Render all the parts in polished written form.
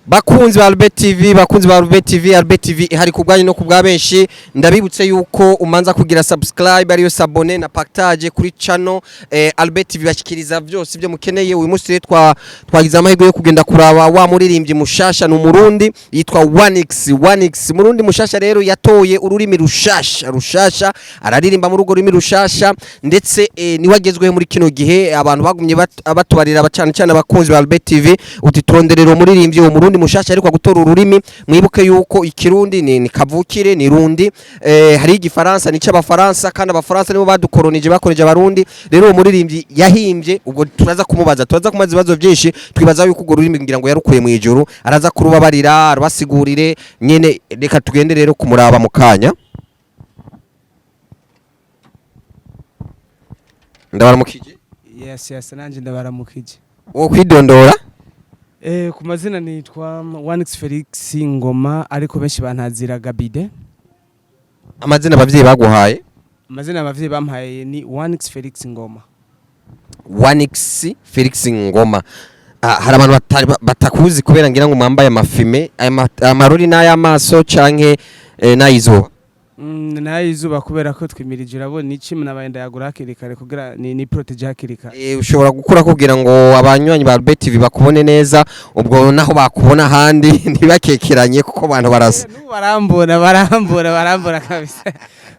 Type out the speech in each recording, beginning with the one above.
Bakunzi ba ALBIN TV, bakunzi ba ALBIN TV, ALBIN TV ihari kubwanyu no kubwa benshi. Ndabibutse yuko umanza kugira subscribe ariyo s'abonner na partage kuri channel ALBIN TV bashikiriza byose byo mukeneye. Uyu munsi twagize amahirwe yo kugenda kuraba wa muririmbyi mushasha no Murundi yitwa 1x Murundi mushasha rero yatoye ururimi rushasha araririmba mu rugo rurimi rushasha ndetse niwagezweho muri kino gihe abantu bagumye batubarira bacana cyane abakunzi ba ALBIN TV uti turonderero muririmbyi wo Murundi mushasha ariko gutora ururimi mwibuke yuko ikirundi ni kavukire ni rundi hari igifaransa ni cy'abafaransa kandi abafaransa nibo badukolonije bakoreje abarundi rero uwo muririmbyi yahimbye ubwo turaza kumubaza kumaza ibibazo byinshi twibaza yuko urwo rurimi ngira ngo yarukuye mu ijuru araza kurubabarira arabasigurire nyene reka tugende rero kumuraba mu kanya ndabaramukije yes nanje ndabaramukije wo kwidondora ku mazina nitwa 1x Felix Ngoma ariko benshi bantazira Gabeede. Amazina abavyeyi baguhaye? Amazina abavyeyi bampaye ni 1x Felix Ngoma. 1x Felix Ngoma. Hari abantu batakuzi kubera ngira ngo mwambaye amafime amarori n'ayamaso canke nayizuba. Nayizuba kubera ko twimirije urabona iki nabayenda yagura hakirikare kugira ni protege hakirikare. Ushobora gukura kugira ngo abanywanyi ba ALBIN TV bakubone neza ubwo naho bakubona handi ntibakekeranye kuko abantu barasa. Barambona kabisa.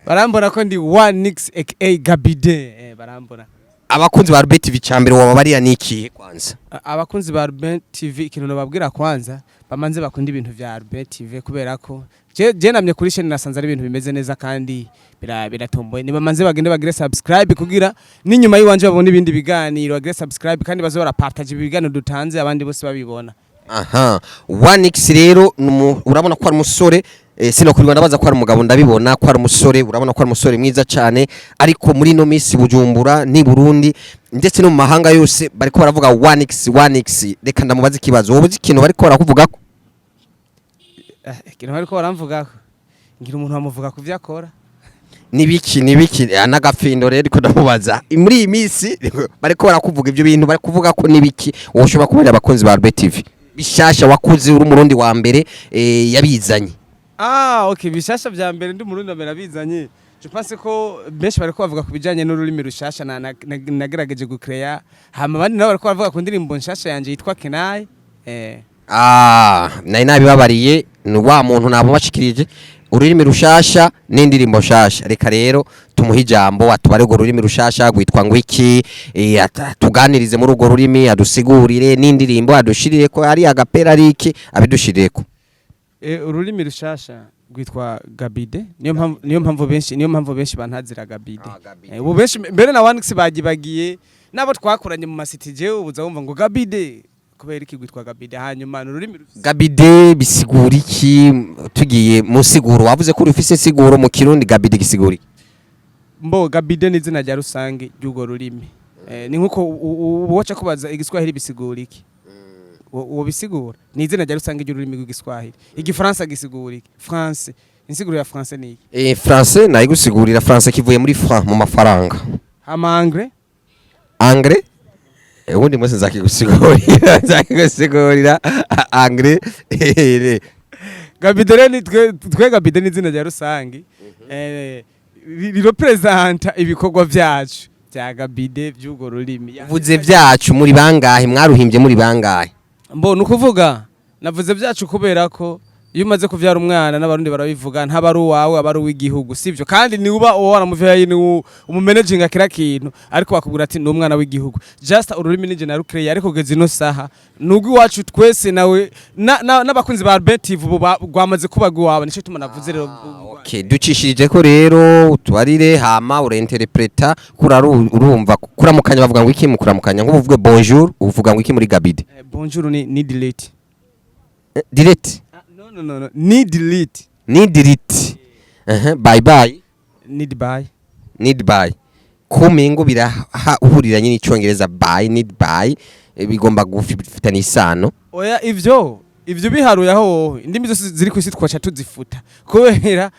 Barambona ko ndi 1x aka Gabeede barambona. Abakunzi ba ALBIN TV cyambere wababariya niki kwanza? Abakunzi ba ALBIN TV ikintu babwira kwanza bamanze bakunda ibintu vya ALBIN TV kubera ko je namye kuri chaîne nasanze ari ibintu bimeze neza kandi biratomboye ni bamanze bagende bagire subscribe kugira n'inyuma yiwanje babone ibindi biganiro bagire subscribe kandi bazora partage ibiganiro dutanze abandi bose babibona. Aha 1x rero urabona ko ari umusore sino kuri ndabaza ko ari umugabo ndabibona ko ari umusore urabona ko ari umusore mwiza cyane ariko muri no misi Bujumbura ni Burundi ndetse no mu mahanga yose bariko baravuga 1x reka ndamubaza ikibazo wowe ikintu bariko barakuvuga ko ikintu bariko baramvuga ko ngira umuntu bamuvuga ku byo akora nibiki anagafindo rero ko ndamubaza muri iyi misi bariko barakuvuga ibyo bintu bari kuvuga ko nibiki woshobora kubera abakunzi ba ALBIN TV bishasha wakuze uri umurundi wa mbere yabizanye. Okay bishasha vya mbere ndi murundi mbere abizanye je pense ko benshi bariko bavuga kubijanye n'ururimi rushasha nagerageje gucreate hama bandi nabo bariko bavuga ku ndirimbo nshasha yanje yitwa Kenaye nari nabibabariye ni wa muntu nabo bashikirije ururimi rushasha n'indirimbo shasha reka rero tumuha ijambo atubare urwo rurimi rushasha gwitwa ngo iki tuganirize muri urwo rurimi adusigurire n'indirimbo adushirire ko ari agapera ariki abidushirire ko ururimi rushasha gwitwa Gabeede niyo mpamvu benshi bantazira Gabeede ubu benshi mbere na 1x bagiye nabo twakoranye mu masitije ubuza wumva ngo Gabeede kubera iki gwitwa Gabeede hanyuma n'ururimi Gabeede bisigura iki tugiye mu siguro wavuze ko ufise siguro mu kirundi Gabeede gisigura mbo Gabeede ni izina rya rusange ry'ugo rurimi ni nkuko uboca kubaza igiswahili bisigura iki uwo bisigura ni izina rya rusange ry'ururimi rw'igiswahili igifaransa gisigura iki France insiguro ya France ni iki France nayo gusigurira France kivuye muri franc mu mafaranga hama anglais ubundi mwese nzakigusigurira anglais Gabeede ni twe Gabeede ni izina rya rusange rirepresenta ibikorwa byacu bya Gabeede by'ugo rurimi vuze byacu muri bangahe mwaruhimbye muri bangahe mbona ukuvuga navuze byacu kubera ko iyo umaze kuvyara umwana n'abarundi barabivuga ntabari uwawe abari w'igihugu sivyo kandi ni uba waramuvyaye ni umumanaging akira kintu ariko bakubwira ati ni umwana w'igihugu just ururimi nije na rucreate ariko geze no saha nubwo iwacu twese nawe n'abakunzi ba ALBIN TV gwamaze kubaga wawe nico tuma navuze rero okay ducishirije ko rero utubarire hama urinterpreta urumva kuramukanya bavuga ngo iki mukuramukanya ngo uvuge bonjour uvuga ngo iki muri Gabeede bonjour ni delete No. Need delete. Bye bye. Need bye. Kumengo biraha uhuriranye n'icyongereza need bye bigomba gufitana isano. Oya ivyo biharuye aho indimi zose ziri kwisi twacha tuzifuta. Kubera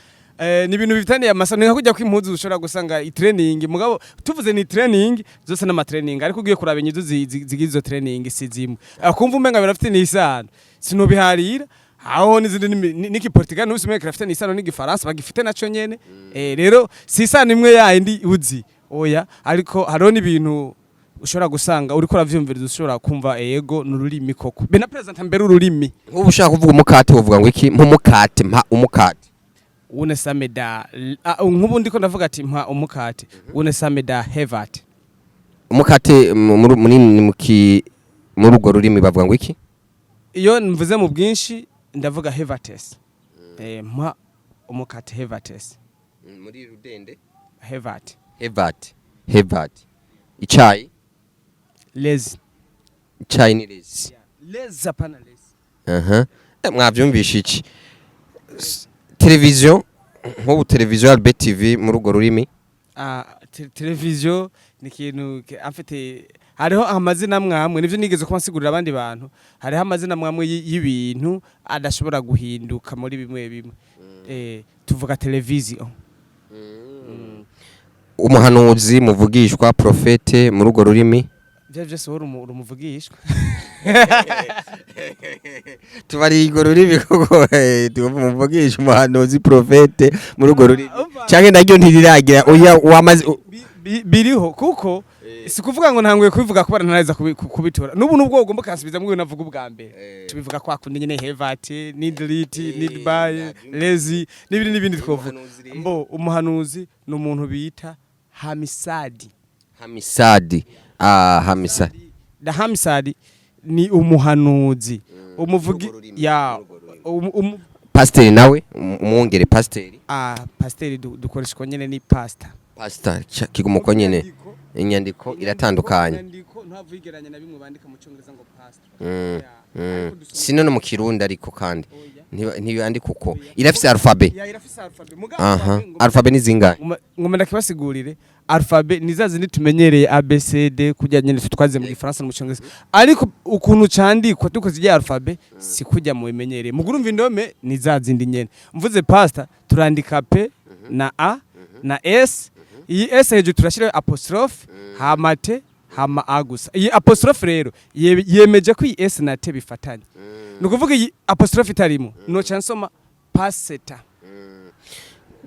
ni ibintu bifitaniye amasano nka kujya kw'impuzu ushobora gusanga i-training mugabo tuvuze ni training zose n'ama training ariko ugiye kuraba inyizo zigize training sizimwe akumva umenga birafite n'isano sinobiharira aho n'izindi niki Portugal n'usumenga kirafite n'isano n'igifaransa bagifite naco nyene rero si isano imwe yindi uzi oya ariko hariho n'ibintu ushobora gusanga uriko uravyumviriza ushobora kumva yego n'ururimi koko be na presenta mbere ururimi ubu ushaka kuvuga umukate uvuga ngo iki mpumukate mpa umukate une sameda nk'ubu ndiko ndavuga ati mpa umukate une sameda hevat umukate munini muri urwo rurimi bavuga ngo iki iyo mvuze mu bwinshi ndavuga hevates mpa umukate hevates muri rudende hevat icayi lezi icayi ni lezi lezi apana lezi mwavyumvisha iki televiziyo nk'ubu televiziyo ya ALBIN TV muri urwo rurimi televiziyo ni ikintu afite hariho amazina mwamwe nivyo nigeze kubasigurira abandi bantu hariho amazina mwamwe y'ibintu adashobora guhinduka muri bimwe tuvuga televiziyo umuhanuzi muvugishwa profete muri urwo rurimi byose wari umuvugishwa tubari urwo rurimi kuko tumuvugisha umuhanuzi profete muri urwo rurimi cyangwa naryo ntiriragira oya wamaze biriho kuko si kuvuga ngo ntanguye kubivuga kubara ntaraza kubitora n'ubu nubwo ugomba kansubiza mu navuga ubwa mbere tubivuga kwa kundi nyene hevate need delete need buy lazy n'ibindi twovuga mbo umuhanuzi no umuntu bita hamisadi hamisadi ni umuhanuzi umuvugi ya pasteur nawe umwongere pasteur pasteur dukoresha nyene ni pastor kigumuko nyene inyandiko iratandukanye inyandiko ntavugeranya na bimwe bandika mu cyongereza ngo pastor sino no mu kirundi ariko kandi ntibandika uko irafise alphabet alphabet ni zingahe ngomenda kibasigurire alphabet nizazi nitumenyereye ABCD kujya nyene tutwaze mu gifaransa no mu cyongereza ariko ukuntu candikwa dukoze ya alphabet si kujya mu bimenyereye mugurumva indome nizazi ndi nyene mvuze pastor turandika P na A na S iyi S hejuru turashira apostrophe hama T hama A gusa iyi apostrophe rero yemeje ko iyi S na T bifatanye nukuvuga iyi apostrophe itarimo no chansoma paseta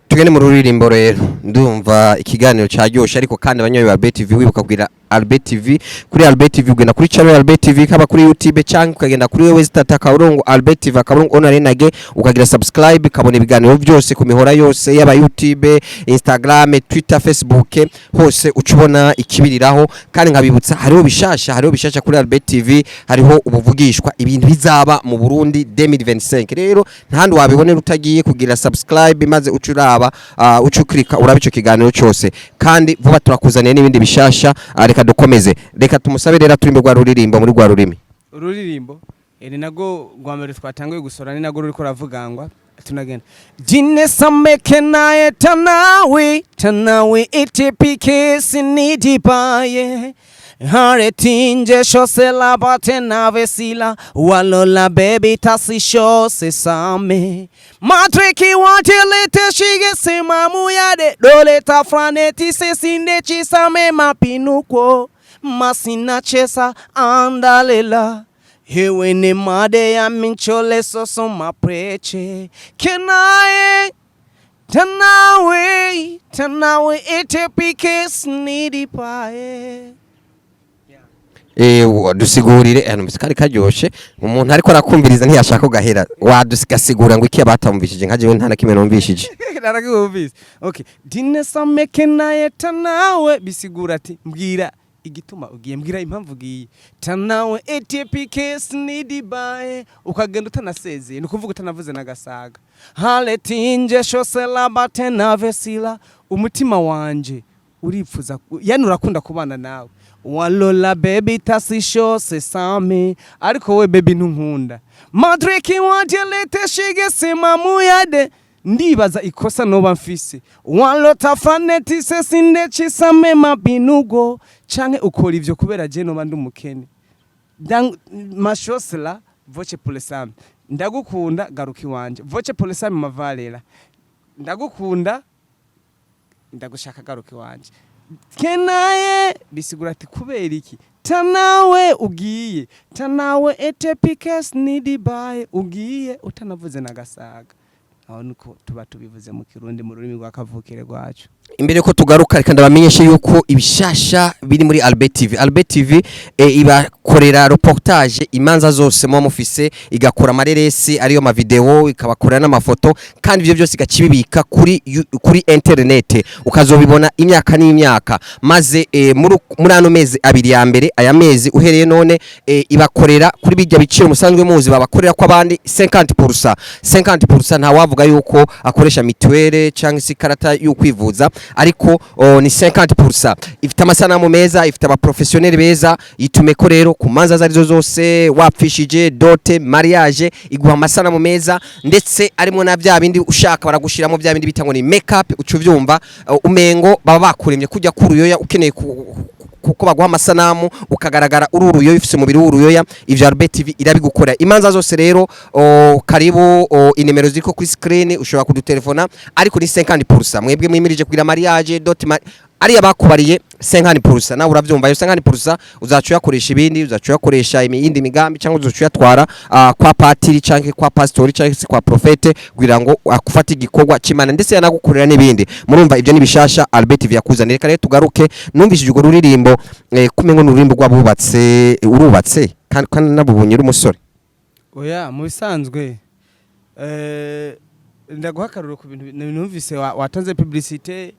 tugene mu ruririmbo rero ndumva ikiganiro cyaryoshe ariko kandi abanyoye ba ALBIN TV wibuka kugira ALBIN TV kuri ALBIN TV ugenda kuri channel ya ALBIN TV kaba kuri YouTube cyangwa ukagenda kuri website akaburungu ALBIN TV akaburungu onarenage ukagira subscribe kabone ibiganiro byose ku mihora yose yaba YouTube Instagram Twitter Facebook hose ucubona ikibiriraho kandi nkabibutsa hariho bishasha kuri ALBIN TV hariho ubuvugishwa ibintu bizaba mu Burundi 2025 rero ntandi wabibonera utagiye kugira subscribe maze ucuraba ucuklika urabico kiganiro cyose kandi vuba turakuzaniye n'ibindi bishasha reka dukomeze reka tumusabe rero turimbe rwa ruririmbo muri rwa rurimi ururirimbo ni nago rwambere twatanguye gusora ni nago ruriko ravugangwa tunagenda jine sameke naye tanawe itipike sinidipaye Haritinje shose la bate na vesila walola baby tasi shose same matriki wantilete shige sema muyade dole tafraneti se sinde chisame mapinuko masina chesa andalela hewe ne made ya minchole soso mapreche kenae tanawe itipike sinidipaye dusigurire hano musikari karyoshe umuntu ariko arakumviriza ntiyashaka gahera wadusigasigura ngo iki abatamvishije nkaje ntana kimwe numvishije naragumvise okay dinesa mekena yetanawe bisigura ati mbwira igituma ugiye mbwira impamvu ugiye tanawe ATPK need buy ukagenda utanasezeye nukuvuga utanavuze nagasaga haletinje shosela batena vesila umutima wanje uripfuza yani urakunda kubana nawe walola baby tasisho se same ariko we baby ntunkunda madreki wanjelete shige sema muyade ndibaza ikosa noba mfise walota faneti se sinde chisame mabinugo canke ukora ivyo kubera je noba ndumukene mashosela voce polesame ndagukunda garuki wanje voce polesame mavalera ndagukunda ndagushaka garuke wanje kenaye bisigura ati kubera iki tanawe ugiye tanawe etepikes nidibaye ugiye utanavuze nagasaga aho nuko tuba tubivuze mu kirundi mu rurimi rwa kavukire rwacu. Imbere ko tugaruka reka ndabamenyeshe yuko ibishasha biri muri ALBIN TV. ALBIN TV ibakorera reportage imanza zose mu mufise, igakora amareresi ariyo ma video, ikabakorera n'amafoto, kandi ivyo byose igakibibika kuri internet ukazobibona imyaka n'imyaka. Maze muri ano mezi abiri ya mbere aya mezi uhereye none ibakorera kuri bijya biciro musanzwe muzi babakorera ko abandi 50% nta wavuga yuko akoresha mituwele cyangwa se karata yo kwivuza, ariko ni 50%. Ifite amasanamu meza, ifite aba professionnel beza, yitume ko rero ku manza zarizo zose wapfishije dote mariage iguha amasanamu meza, ndetse arimo na bya bindi ushaka baragushiramo bya bindi bitango ni makeup ucuvyumva umengo baba bakuremye kujya kuruyoya ukeneye kuko baguha amasanamu ukagaragara ururuyoya ufise umubiri w'uruyoya. Ivyo ALBIN TV irabigukora imanza zose rero. Karibu inimero ziko kuri screen ushobora kudutelefona, ariko ni 50%. Mwebwe mwimirije kugira mariage dot ari abakubariye 50%. Nawe uravyumva yo 50% uzacu yakoresha ibindi, uzacu yakoresha indi migambi cyangwa uzacu yatwara kwa patiri cyangwa kwa pastori cyangwa kwa profete kugira ngo akufata igikorwa cy'Imana, ndetse yanagukorera n'ibindi. Murumva ibyo nibishasha ALBIN TV yakuzanira. Reka rero tugaruke, numvishije urwo ruririmbo kumengo n'ururimbo rwabubatse urubatse kandi nabubunyira umusore. Oya mu bisanzwe ndaguhakarura ku bintu numvise watanze publicité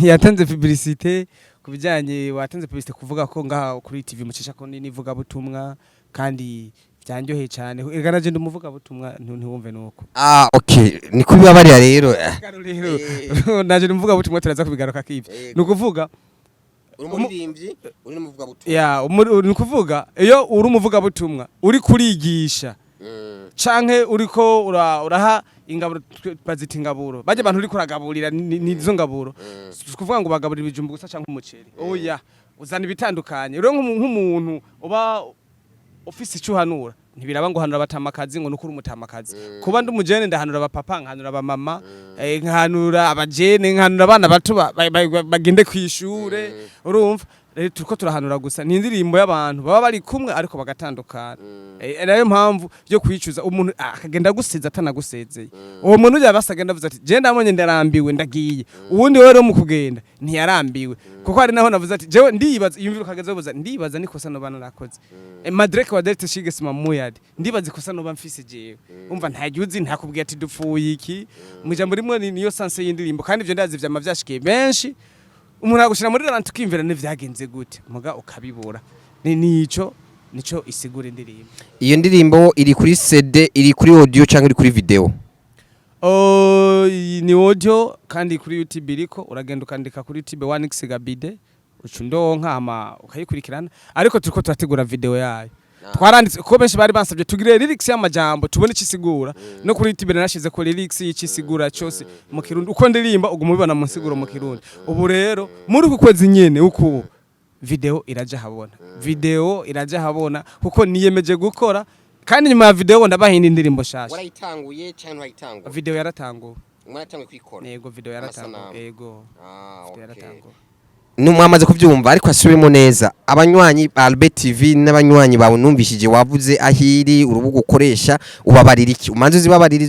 yatanze publicité kubijanye watanze publicité kuvuga ko ngaha kuri TV mucisha ko nivuga butumwa kandi byanjoheye cyane. Igana je ndumuvuga butumwa ntiwumve nuko. Okay, ni kubibabariya rero. Naje ndumuvuga butumwa turaza kubigaruka kivyo. Nukuvuga Umuririmvyi uri n'umuvuga butumwa. Nukuvuga iyo uri umuvuga butumwa uri kurigisha canke uriko uraha ingaburo bazita ingaburo baje abantu uri kuragaburira nizo ngaburo kuvuga ngo bagaburira ibijumbu gusa canke umuceri. Oya uzana ibitandukanye rero nk'umuntu uba office icuhanura ntibiraba ngo hanura batamakazi ngo nukuri umutamakazi kuba ndi umujene ndahanura abapapa nkanura abamama nkanura abajene nkanura abana bato bagende kwishure. Urumva rero turiko turahanura gusa ni indirimbo y'abantu baba bari kumwe ariko bagatandukana. Nayo mpamvu yo kwicuza umuntu akagenda guseza atanagusezeye. Uwo muntu ujya basagenda avuze ati je ndabonye ndarambiwe ndagiye, uwundi rero mu kugenda ntiyarambiwe kuko hari naho navuze ati jewe ndibaza yumvira ukageze ubuza ndibaza nikosa no bana nakoze madrek wa direct shige sima muyadi ndibaza ikosa no bamfise jewe umva ntagiuzi ntakubwiye ati dupfuye iki mu jambo rimwe niyo sanse y'indirimbo, kandi ivyo ndazi vyama vyashikiye benshi umuntu agushira muri rant ukimvira ne vyagenze gute muga ukabibura nico isigura indirimbo. Iyo ndirimbo iri kuri CD, iri kuri audio cyangwa iri kuri video? Ni audio kandi kuri YouTube iriko uragenda ukandika kuri YouTube 1x Gabeede ucundonka ama ukayikurikirana, ariko turiko turategura video yayo. Twaranditse ko benshi bari bansabye tugire lyrics y'amajambo tubone ikisigura no kuri YouTube nashize ko lyrics y'ikisigura cyose mu Kirundi uko ndirimba uguma ubibona mu nsiguro mu Kirundi. Ubu rero muri uku kwezi nyene uko video iraja habona kuko niyemeje gukora, kandi nyuma ya video ndabahinda indirimbo shasha. Warayitanguye cyane wayitanguye? Video yaratanguye. Mwaratanguye kwikora? Yego video yaratanguye. Yego. Video yaratanguye. Mwamaze kuvyumva, ariko asubiremo neza. Abanywanyi ba ALBIN TV n'abanywanyi bawe numvishije wavuze ahiri urubuga ukoresha ubabarira iki? Umanze zibabarira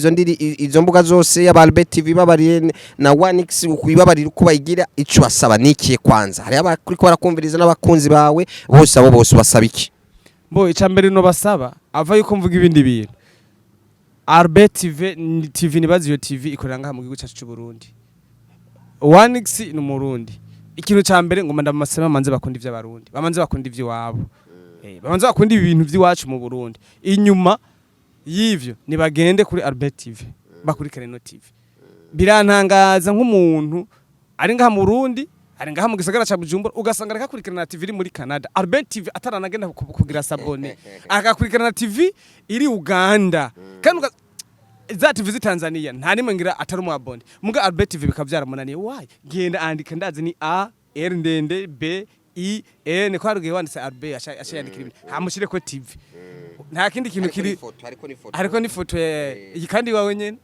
izo mbuga zose ya ALBIN TV babarire na 1x ukubibabarira uko bayigira ico basaba nikiye kwanza. Hari abakuriko barakumviriza n'abakunzi bawe bose abo bose basaba iki? Bo icambere no basaba ava yuko mvuga ibindi bintu. ALBIN TV nibazi iyo TV ikorera ngaha mu gihugu cyacu cy'u Burundi. 1x ni Murundi. Ikintu cyambere ngo ndamasema manze bakunda ivy'abarundi bamanze bakunda ivy'iwabo bamanze bakunda ibintu by'iwacu mu Burundi. Inyuma y'ivyo nibagende kuri ALBIN TV bakurikirane no TV. Birantangaza nk'umuntu ari ngaha mu Burundi ari ngaha mu gisagara ca Bujumbura ugasanga reka kurikirana TV iri muri Canada, ALBIN TV ataranagenda kugira sabone akakurikirana TV iri Uganda kandi za TV Tanzania nta nimwe ngira atari mu abonde muga ALBIN TV bikavyaramunaniye. Why genda andika ndazi ni A R ndende B I N ko harugiye wanditse ALBIN ashayandikira ibintu hamushire ko TV nta kindi kintu kiri ariko ni foto iyi kandi wawe nyene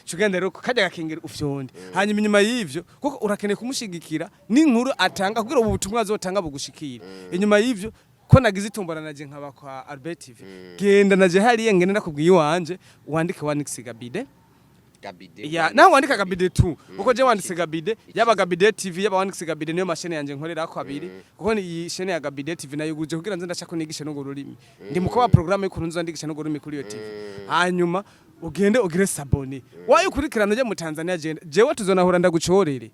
cugenda rero kajya gakengera ufyonde hanyuma inyuma y'ivyo kuko urakeneye kumushigikira n'inkuru atanga kugira ubu butumwa azotanga bugushikira inyuma y'ivyo ko nagize itumbana naje nkaba kwa Albert TV genda naje hariye ngene nakubwiye wanje wandike wanix Gabeede ya nawe wandika Gabeede tu uko je wanditse Gabeede yaba Gabeede TV yaba wanditse Gabeede niyo mashene yanje nkorera ko abiri kuko ni iyi shene ya Gabeede TV nayo guje kugira nze ndashaka kunigisha no rurimi ndi muko wa programme y'ukuntu nzandigisha no rurimi kuri yo TV hanyuma ugende ugire sabone wayo ukurikirana je mu Tanzania jewe tuzonahura ndagucorere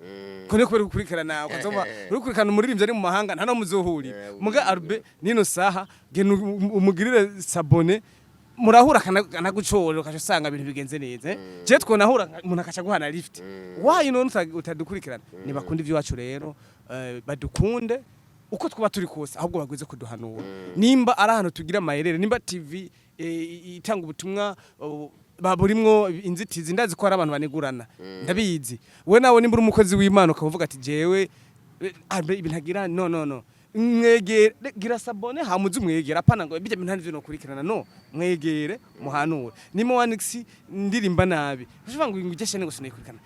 kone kubera ukurikirana ukazoma ukurikirana umuririmbyi ari mu mahanga nta no muzohuri muga Arbe nino saha gene umugirire sabone murahura kanagucorera ukashosanga ibintu bigenze neza je twonahura umuntu akaca guhana lift wayo none utadukurikirana nibakunda ivyo wacu rero badukunde uko twaba turi kose ahubwo bagwize kuduhanura nimba ari ahantu tugira amayerere nimba TV itanga ubutumwa baburimwo inzitizi ndazi ko ari abantu banegurana ndabizi we nawe nimba umukozi w'Imana ukavuga ati jewe ibintagira no mwegere gira sabone hamuzi mwegera apana ngo bijya bintu no kurikirana no mwegere muhanure nimo wanix ndirimba nabi uvuga ngo ingugeshe ngo sinayikurikirana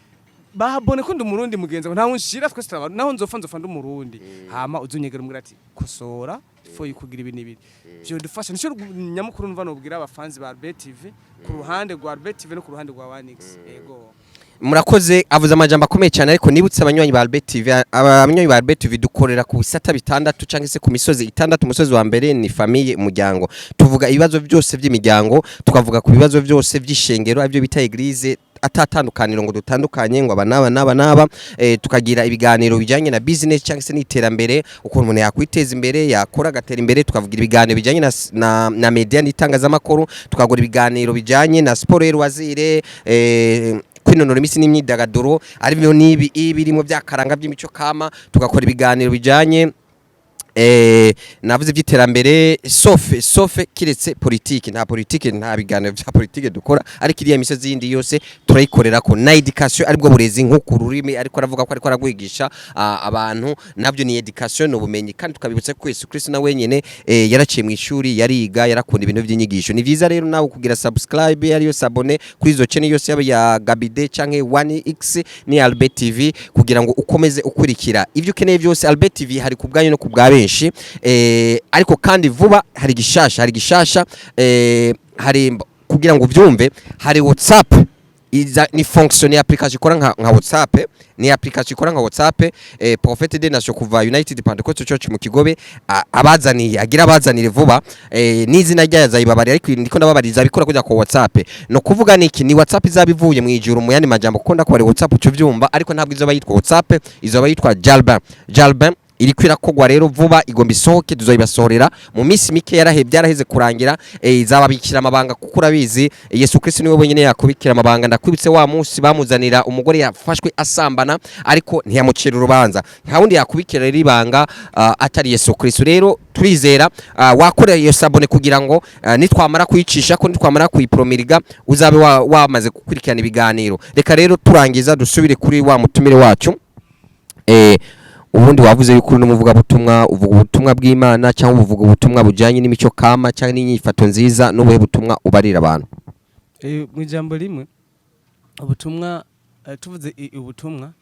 bahabone ko ndumurundi mugenza nta unshira twese turaba naho nzofa ndumurundi hama uzunyegera umubwira ati kosora fo yukugira ibintu ibiri byo dufasha nico nyamukuru numva no bwira abafanzi ba Albert TV ku ruhande rwa Albert TV no ku ruhande rwa wanix yego murakoze avuze amajambo akomeye cyane ariko nibutse abanywanyi ba Albert TV abanywanyi ba Albert TV dukorera ku bisata bitandatu canke se ku misozi itandatu umusozi wa mbere ni famille umuryango tuvuga ibibazo byose by'imiryango tukavuga ku bibazo byose by'ishengero avyo bita eglise atatandukaniro ngo dutandukanye ngo abanaba tukagira ibiganiro bijanye na business cyangwa se n'iterambere ukuntu umuntu yakwiteza imbere yakora gatera imbere tukavugira ibiganiro bijanye na media n'itangazamakuru tukagura ibiganiro bijanye na sport y'uwazire kwinonora imisi n'imyidagaduro ari byo nibi birimo byakaranga by'imico kama tugakora ibiganiro bijanye navuze by'iterambere sofe kiretse politike nta politike nta biganiro bya politike dukora ariko iriya misozi yindi yose turayikorera ko na education ari bwo burezi nko rurimi ariko aravuga ko ariko aragwigisha abantu nabyo ni education no bumenyi kandi tukabibutsa ko Yesu Kristo na wenyene yaraciye mu ishuri yariga yarakunda ibintu by'inyigisho ni vyiza rero nawe kugira subscribe ariyo sabone kuri izo channel yose yaba ya Gabeede canke 1x ni Albert TV kugira ngo ukomeze ukurikira ivyo ukeneye byose Albert TV hari kubwanyu no kubwabenshi ariko kandi vuba hari gishasha hari kugira ngo uvyumve hari WhatsApp ni fonction ya application ikora nka WhatsApp ni application ikora nka WhatsApp Prophet de Nation kuva United Pentecostal Church mu Kigobe abazanire vuba n'izina rya yazayibabari ariko ndiko ndababariza bikora kujya ku WhatsApp no kuvuga niki ni WhatsApp izabivuye mu ijuru mu yandi majambo kuko ndakora WhatsApp cyo vyumva ariko ntabwo izoba yitwa WhatsApp izoba yitwa Jalbin iri kwirakogwa rero vuba igomba isohoke tuzoyibasohorera mu minsi mike byaraheze kurangira izababikira amabanga kuko urabizi Yesu Kristo niwe wenyine yakubikira amabanga ndakwibitse wa munsi bamuzanira umugore yafashwe asambana ariko ntiyamucira urubanza nta wundi yakubikira ribanga atari Yesu Kristo rero turizera wakora iyo sabone kugira ngo nitwamara kuyicisha ko nitwamara kuyipromiriga uzabe wamaze gukurikirana ibiganiro reka rero turangiza dusubire kuri wa mutumire wacu ubundi wavuze yuko no muvuga butumwa uvuga ubutumwa bw'Imana cyangwa uvuga ubutumwa bujanye n'imico kama cyangwa n'inyifato nziza no buhe butumwa ubarira abantu mu ijambo rimwe ubutumwa tuvuze ubutumwa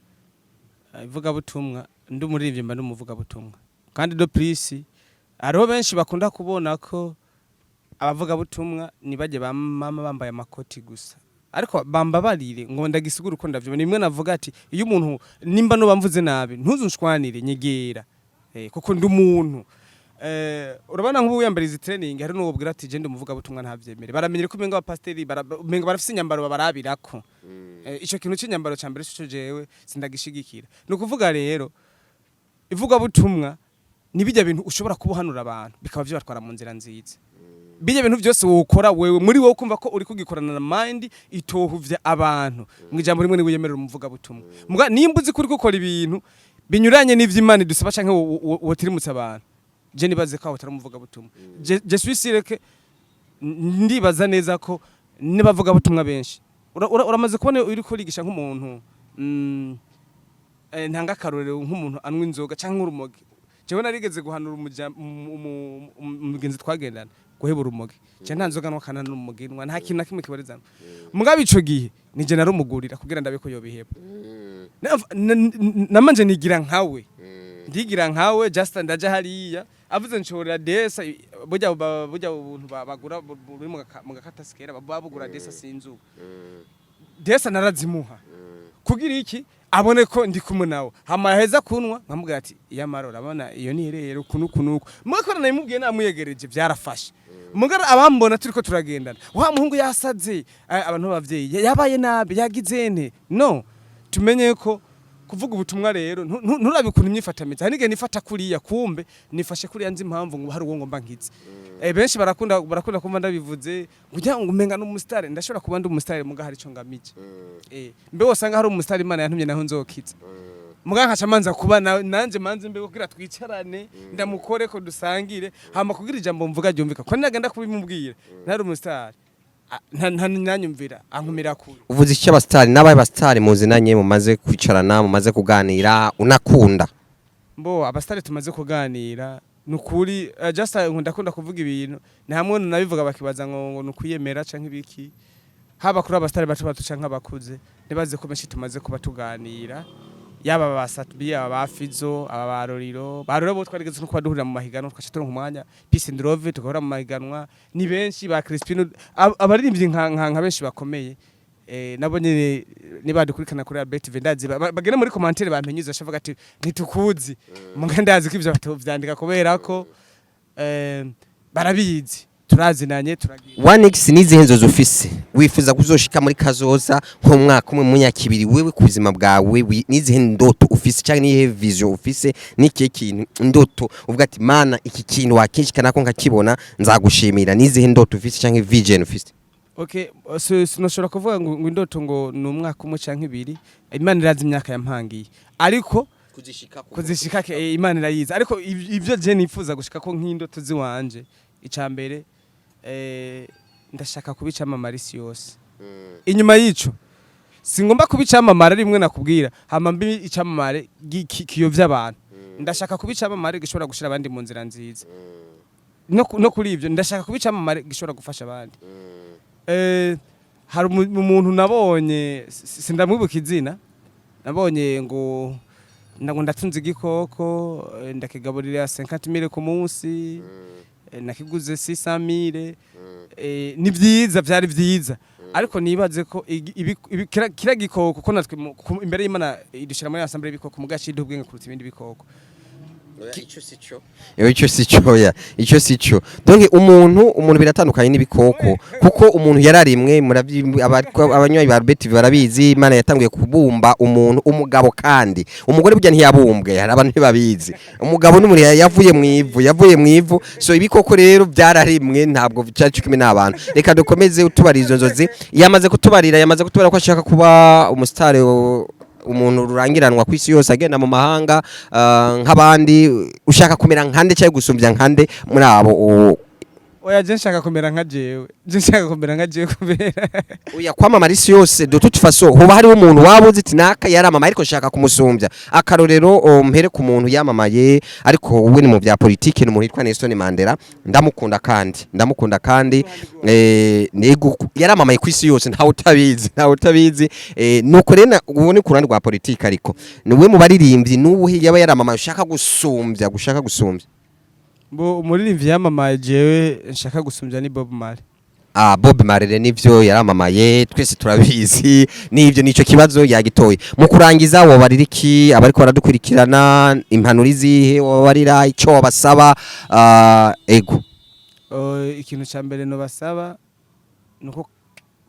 ivuga butumwa ndumuririmbyi mba ndumuvuga butumwa kandi do please ariho benshi bakunda kubona ko abavuga butumwa nibaje bamama bambaye amakoti gusa ariko bambabarire ngo ndagisigura uko ndavyo nimwe navuga ati iyo umuntu nimba no bamvuze nabi ntuzunshwanire nyegera kuko ndi umuntu urabana nk'ubu yambariza training hari no ubwira ati je ndumuvuga butumwa ntavyemere baramenyere ko menga abapasteri menga barafise inyambaro babarabirako ico kintu cy'inyambaro cyambere cyo jewe sindagishigikira no kuvuga rero ivuga butumwa nibijya bintu ushobora kubuhanura abantu bikaba byo batwara mu nzira nziza bijya bintu byose wokora wewe muri wowe kumva ko uri kugikorana na mind itohuvya abantu mu ijambo rimwe ni wiyemerera umuvuga butumwa muga nimbuzi kuri gukora ibintu binyuranye n'ivy'Imana dusaba canke wotirimutsa abantu je nibaze ko utaramuvuga butumwa je suis sûr que ndibaza neza ko nibavuga butumwa benshi uramaze kubona uri kurigisha nk'umuntu ntanga karorero nk'umuntu anwa inzoga canke urumogi jewe narigeze guhanura umugenzi twagendana guhebura umugi je nta nzoga n'akana n'umuginwa nta kintu nakimwe kibarizana mugabe ico gihe nije narumugurira kugira ndabe ko yobiheba namanje nigira nkawe ndigira nkawe just ndaje hariya avuze nshorera desa burya ubuntu bagura mu gakatasikera babugura desa sinzuba desa narazimuha kugira iki abone ko ndi kumwe nawe hama heza kunwa nkamubwira ati yamaro urabona iyo ni rero kunukunuko mwakora namubwiye namuyegereje byarafashe mugara abambona turiko turagendana wa muhungu yasaze abantu bavyeyi yabaye nabi yagizene no tumenye ko kuvuga ubutumwa rero nturabikuna imyifatamize hanige nifata kuriya kumbe nifashe kuriya nzi impamvu ngo hari uwo ngomba nkize benshi barakunda kumva ndabivuze kugira ngo umenga n'umusitari ndashobora kuba ndi umusitari muga hari ico ngamije mbe wosanga hari umusitari Imana yantumye naho nzokiza muga nkaca manza kuba nanje manze mbe kugira twicarane ndamukore ko dusangire hama kugira ijambo mvuga ryumvika ko nagenda kubimubwira ntari umusitari nanyumvira ankumira kure uvuze iki abastari nabaye abastari muzinanye mumaze kwicarana mumaze kuganira unakunda mbo abastari tumaze kuganira nukuri just nkunda kuvuga ibintu ntamwe nabivuga bakibaza ngo nukuyemera canke ibiki haba kuri abastari bato canke abakuze nibaze ko benshi tumaze kuba tuganira yaba basatbi aba Bigfizo aba Lolilo bo twarigeze no kubaduhurira mu mahiganwa twaca turonka umwanya Peace and Love tugahora mu mahiganwa ni benshi ba Crispino abaririmbyi nka benshi bakomeye nabo nyine nibadukurikana kuri ALBIN vendazi bagene muri commentaire bampenyuza shavuga ati ntitukuzi mugandazi ko ivyo batavyandika kubera ko barabizi turazinanye turagira 1x nizihe nzozi ufise wifuza kuzoshika muri kazoza nko mwaka umwe munyaka ibiri wewe ku buzima bwawe nizihe ndoto ufise cyangwa nihe vision ufise niki kintu ndoto uvuga ati mana iki kintu wakishikana ko nkakibona nzagushimira nizihe ndoto ufise cyangwa vision ufise okay sinoshobora kuvuga ngo indoto ngo ni umwaka umwe canke ibiri Imana irazi imyaka yampangiye ariko kuzishika Imana irayiza ariko ivyo je nifuza gushika ko nk'indoto ziwanje icambere ndashaka kubicamamara isi yose inyuma yico singomba kubicamamara rimwe nakubwira hama mbi icamamare kiyovya abantu ndashaka kubicamamare gishobora gushira abandi mu nzira nziza no kuri ivyo ndashaka kubicamamare gishobora gufasha abandi hari umuntu nabonye sindamwibuka izina nabonye ngo ndatunze igikoko ndakigaburira 50,000 ku munsi nakiguze 600,000 ni byiza byari byiza ariko nibaze ko kira gikoko ko natwe imbere y'Imana idushira muri assemblée y'ibikoko mugashi idubwenge kuruta ibindi bikoko icyo si cyo donc umuntu biratandukanye n'ibikoko kuko umuntu yararimwe abanywanyi ba ALBIN barabizi Imana yatanguye kubumba umuntu umugabo kandi umugore burya ntiyabumbwe hari abantu ntibabizi umugabo n'umuntu yavuye mu ivu so ibikoko rero byararimwe ntabwo cyacu kimwe n'abantu reka dukomeze utubari izo nzozi yamaze kutubarira ko ashaka kuba umusitari umuntu rurangiranwa kwisi yose agenda mu mahanga nk'abandi ushaka kumera nkande cyangwa gusumbya nkande muri abo oya je nshaka kumera nka jewe kubera oya kwamamara isi yose de toute façon hoba hari umuntu wabuze ati naka yaramamaye ariko shaka kumusumbya akarorero mpere ku muntu yamamaye ariko we ni mu bya politique n'umuntu yitwa Nelson Mandela ndamukunda kandi nego yaramamaye kwisi yose ntawe utabizi nuko rena ubone ku ruhande rwa politique ariko niwe mu baririmbyi n'ubuhe yaba yaramamaye ushaka gusumbya Bo umuririmvyi yamamaye jewe nshaka gusumbya ni Bob Marley. Bob Marley nivyo yaramamaye twese turabizi nivyo nico kibazo yagitoye mu kurangiza wo baririki abariko baradukurikirana impanuro izihe wabarira ico basaba ego ikintu cyambere no basaba nuko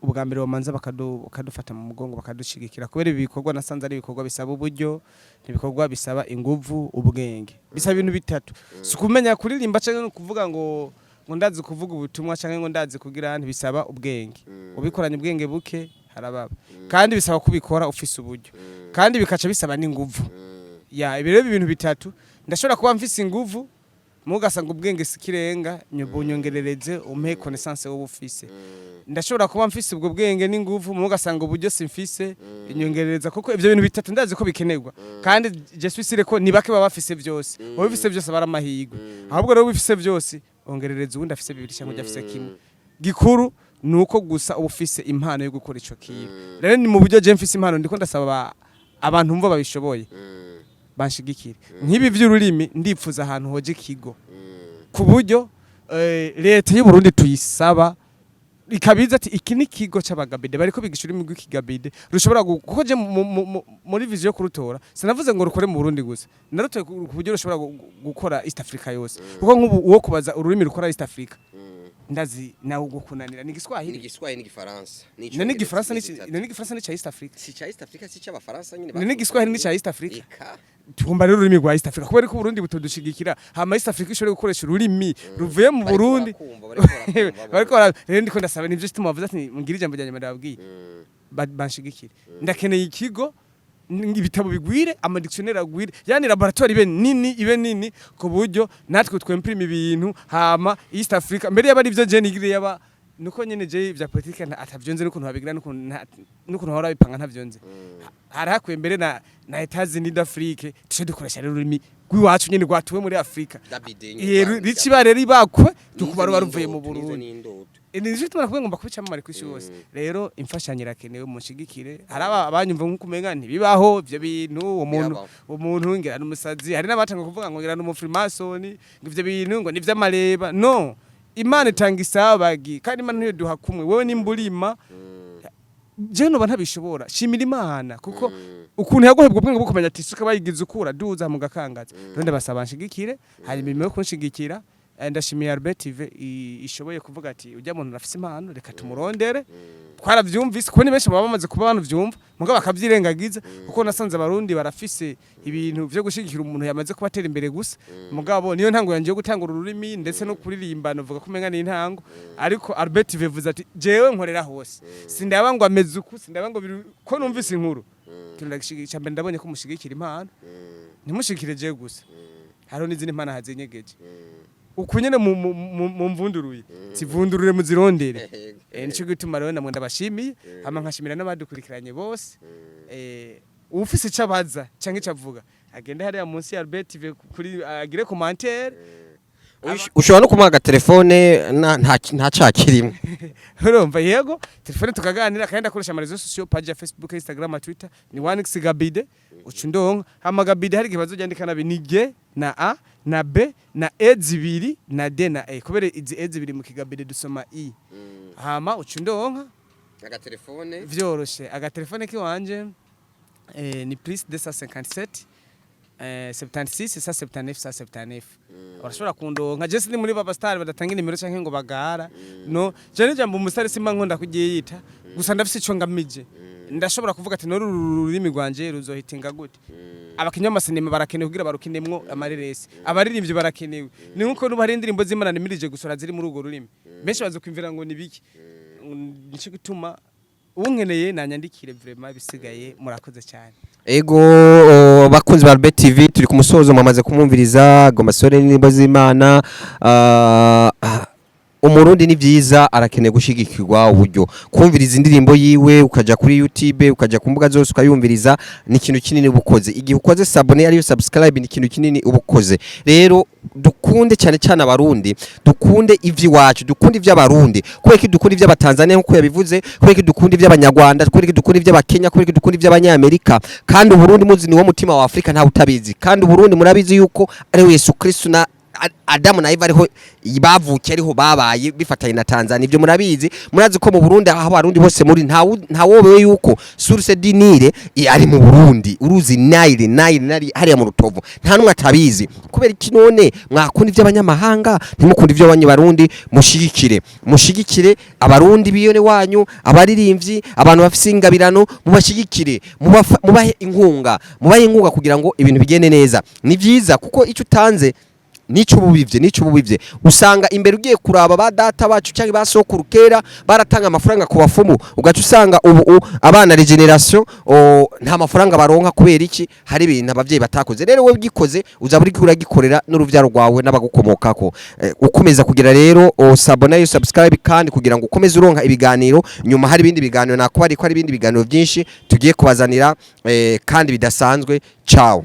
ubwa mbere bamanza bakadufata mu mugongo bakadushigikira kubera ibikorwa nasanze ari ibikorwa bisaba uburyo ibikorwa bisaba inguvu ubwenge bisaba ibintu bitatu sukumenya kuririmba cyangwa kuvuga ngo ndazi kuvuga ubutumwa cyangwa ngo ndazi kugira bisaba ubwenge ubikoranye ubwenge buke harababa kandi bisaba kubikora ufise uburyo kandi bikaca bisaba n'inguvu ya ibirebe ibintu bitatu ndashobora kuba mfise inguvu mugasanga ubwenge sikirenga nyubunyongerereze umpe connaissance w'ubufise ndashobora kuba mfise ubwo bwenge n'inguvu mugasanga uburyo simfise inyongerereza kuko ivyo bintu bitatu ndazi ko bikenerwa kandi je suis sûr ko nibake baba bafise byose wowe bifise byose baramahirwe ahubwo rero bifise byose ongerereza uwundi afise bibiri cyangwa afise kimwe gikuru nuko gusa ubufise impano yo gukora ico kintu rero ni mu buryo je mfise impano ndiko ndasaba abantu mva babishoboye banshigikire nk'ibi vy'ururimi ndipfuza ahantu hoje kigo ku buryo leta y'u Burundi tuyisaba ikabiza ati iki ni kigo c'abagabide bariko bigisha ururimi rw'ikigabide rushobora kuko je muri vision yo kurutora sinavuze ngo rukore mu Burundi gusa narutoye ku buryo rushobora gukora East Africa yose kuko nk'ubu uwo kubaza ururimi rukora East Africa ndazi nawe gukunanira ni Giswahili ni Gifaransa ni Gifaransa ni cha East Africa si cha East Africa si cha Bafaransa nyine ni Giswahili ni cha East Africa tugomba rero ururimi rwa East Africa kubera ko Burundi butodushigikira hama East Africa ishobora gukoresha ururimi ruvuye mu Burundi bariko rero ndiko ndasaba nivyo cituma bavuze ati ngira ijambo rya nyuma ndababwiye banshigikire ndakeneye ikigo ibitabo bigwire ama dictionnaire agwire yani laboratoire ibe nini ku buryo natwe twemprime ibintu hama East Africa mbere yaba arivyo je nigire yaba nuko nyene je vya politique atavyonze nuko ntabigira nuko hora bipanga ntavyonze harakwe mbere na Etats-Unis d'Afrique tuje dukoresha rero ururimi rw'iwacu nyene rwatuwe muri Afrika rici bareri bakwe tukubaro baruvuye mu Burundi nizwe tumara kubenga mbakubica mu mari kwisi yose rero imfashanyo irakenewe mushigikire haraba abanyumva nkuko umenga ntibibaho ivyo bintu umuntu ngira n'umusazi hari n'abatanga kuvuga ngo ngira n'umufrimason ngo ivyo bintu ngo nivyo amareba no Imana itanga isabagi kandi Imana niyo duha kumwe wewe nimburima je no bantabishobora shimira Imana kuko ukuntu yagohebwa bwenge bwo kumenya ati suka bayigize ukura duza mu gakangaza rero ndabasaba nshigikire hari imirimo yo kunshigikira ndashimiye ALBIN ishoboye kuvuga ati ujya muntu rafise impano reka tumurondere twaravyumvise ko ni benshi baba bamaze kuba abantu vyumva muga bakavyirengagiza kuko nasanze abarundi barafise ibintu vyo gushigikira umuntu yamaze kubatera imbere gusa mugabo niyo ntango yanje yo gutangura ururimi ndetse no kuririmba novuga ko menga ni intango ariko ALBIN bivuze ati jewe nkorera hose sindaba ngo ameze uku sindaba ngo ko numvise inkuru kiragishigikira mbe ndabonye ko mushigikira impano ntimushigikire je gusa haro n'izindi impano hazenyegeje ukunyene mu mvunduruye zivundurure muzirondere nico gituma rero namwe ndabashimiye hama nkashimira n'abadukurikiranye bose ufise cabaza canke cavuga agende hariya munsi ya ALBIN kuri agire commentaire ushobora no kumuha telefone nta cakirimo urumva yego telefone tukaganira kandi akoresha ama réseaux sociaux page ya Facebook Instagram Twitter ni 1x Gabeede ucundonka hama Gabeede hari kibazo cyandikana ni G na A na B na E zibiri na D na E kubera izi E zibiri mu Gabeede dusoma I hama ucundonka agatelefone vyoroshe agatelefone kiwanje ni plus 257 76 79 urashobora kundonka je sindi muri baba star badatanga nimero canke ngo bagara no je ne jambo umusare simba nkunda kugiye yita gusa ndafise ico ngamije ndashobora kuvuga ati no rurimi rwanje ruzohitinga gute abakinya amasinema barakenewe kugira barukinemwo amareresi abaririmbyi barakenewe ni nkuko nuba hari indirimbo z'Imana nimirije gusora ziri muri urwo rurimi benshi bazokwimvira ngo nibiki nico gituma unkeneye nanyandikire vraiment bisigaye murakoze cyane ego bakunzi ba ALBIN TV turi ku musozo mwamaze kumumviriza ngo masore n'imbo z'Imana umurundi ni vyiza arakeneye gushigikirwa uburyo kumviriza indirimbo yiwe ukaja kuri YouTube ukaja ku mbuga zose ukayumviriza ni ikintu kinini ubukoze igihe ukoze sabone ariyo subscribe ni ikintu kinini ubukoze rero dukunde cyane cyane abarundi dukunde ivyi wacu dukunde ivy'abarundi kubera ko dukunde ivy'abatanzania nkuko yabivuze kubera ko dukunde ivy'abanyarwanda kubera ko dukunde ivy'abakenya kubera ko dukunde ivy'abanyamerika kandi uburundi muzi ni wo mutima wa Afrika nta utabizi kandi uburundi murabizi yuko ari Yesu Kristo na Adamu na Eva ariho bavukiye ariho babaye bifatanye na Tanzania ivyo murabizi murazi ko mu Burundi aho abarundi bose muri nta wobewe yuko source dinire ari mu Burundi uruzi Nile nari hariya mu Rutovu nta numwe atabizi kubera iki none mwakunda ivy'abanyamahanga ntimukunda ivy'abanyabarundi mushigikire abarundi biyone wanyu abaririmbyi abantu bafise ingabirano mubashigikire mubahe inkunga kugira ngo ibintu bigende neza ni vyiza kuko ico utanze nico bubivye usanga imbere ugiye kuraba ba data bacu cyangwa basokuru kera baratanga amafaranga ku bafumu ugaca usanga ubu abana regeneration nta mafaranga baronka kubera iki hari ibintu abavyeyi batakoze rero we bwikoze uza buri kuragikorera n'uruvyaro rwawe n'abagukomokako ukomeza kugira rero sabona subscribe kandi kugira ngo ukomeze uronka ibiganiro nyuma hari ibindi biganiro nakuba ariko hari ibindi biganiro byinshi tugiye kubazanira kandi bidasanzwe ciao